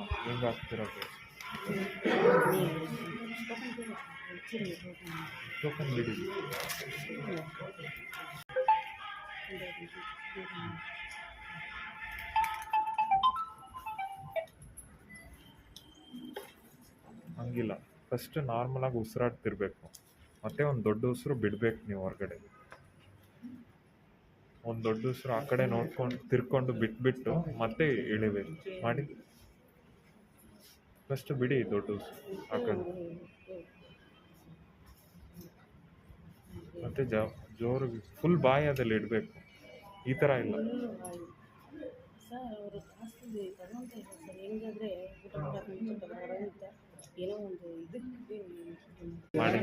ಹಾಂ ಹೆಂಗೆ ಆಗ್ತಿರೋದು ಟೋಕನ್ ಬಿಡಿ. ಹಂಗಿಲ್ಲ, ಫಸ್ಟ್ ನಾರ್ಮಲಾಗಿ ಉಸಿರಾಡ್ತಿರ್ಬೇಕು, ಮತ್ತೆ ಒಂದು ದೊಡ್ಡ ಉಸಿರು ಬಿಡ್ಬೇಕು ನೀವು ಹೊರಗಡೆ. ಒಂದು ದೊಡ್ಡ ಉಸಿರು ಆ ಕಡೆ ನೋಡ್ಕೊಂಡು ತಿರ್ಕೊಂಡು ಬಿಟ್ಬಿಟ್ಟು ಮತ್ತೆ ಇಳಿಬೇಕು ಮಾಡಿ. ಫಸ್ಟ್ ಬಿಡಿ ದೊಡ್ಡ ಉಸಿರು ಆ ಕಡೆ, ಮತ್ತೆ ಜೋರು ಫುಲ್ ಬಾಯಲ್ಲಿ ಇಡಬೇಕು. ಈ ಥರ ಇಲ್ಲ ಸರ್, ಅವರು ಜಾಸ್ತಿ ತಗೊಂತ ಇಲ್ಲ ಸರ್. ಹೆಂಗಾದ್ರೆ ಊಟ ಮಾಡೋಕೆ ಮುಂಚೆ ಬರೋಂತ ಏನೋ ಒಂದು ಇದಕ್ಕೆ ಮಾಡಿ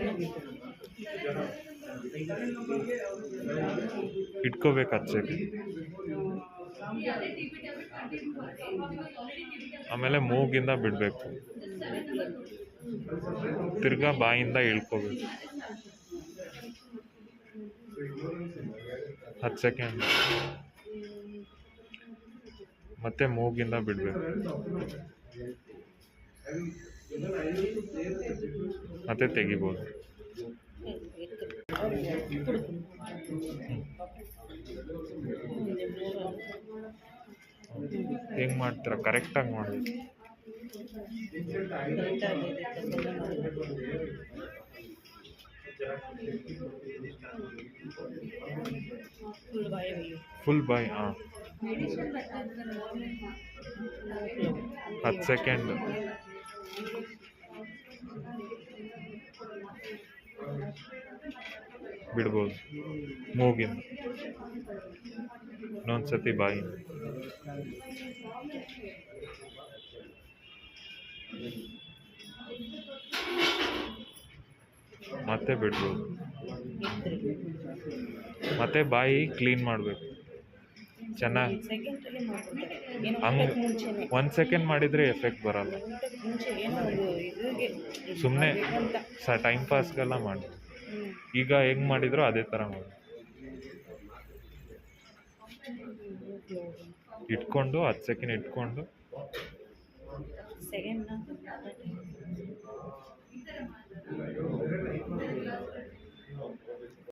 ಇಟ್ಕೋಬೇಕು ಹಚ್ಚಕ್ಕೆ. ಆಮೇಲೆ ಮೂಗಿಂದ ಬಿಡಬೇಕು, ತಿರ್ಗಾ ಬಾಯಿಂದ ಇಳ್ಕೋಬೇಕು 10 ಸೆಕೆಂಡ್, ಮತ್ತೆ ಮೂಗಿಂದ ಬಿಡಬೇಕು, ಮತ್ತೆ ತೆಗಿಬೋದು. ಹೆಂಗೆ ಮಾಡ್ತೀರ? ಕರೆಕ್ಟಾಗಿ ಮಾಡಬೇಕು. ಫುಲ್ ಬಾಯ್. ಹಾಂ 10 ಸೆಕೆಂಡ್, ಬಿಡ್ಬೋದು ಮೂಗಿಂದ. ಇನ್ನೊಂದ್ಸತಿ ಬಾಯಿಂದ, ಮತ್ತೆ ಬಿಡ್ಬೋದು. ಮತ್ತೆ ಬಾಯಿ ಕ್ಲೀನ್ ಮಾಡಬೇಕು ಚೆನ್ನಾಗಿ. ಹಂಗೆ 1 ಸೆಕೆಂಡ್ ಮಾಡಿದರೆ ಎಫೆಕ್ಟ್ ಬರಲ್ಲ. ಸುಮ್ಮನೆ ಟೈಮ್ ಪಾಸ್ಗೆಲ್ಲ ಮಾಡಿ. ಈಗ ಹೆಂಗೆ ಮಾಡಿದ್ರು ಅದೇ ಥರ ಮಾಡಿ. ಇಟ್ಕೊಂಡು 10 ಸೆಕೆಂಡ್ ಇಟ್ಕೊಂಡು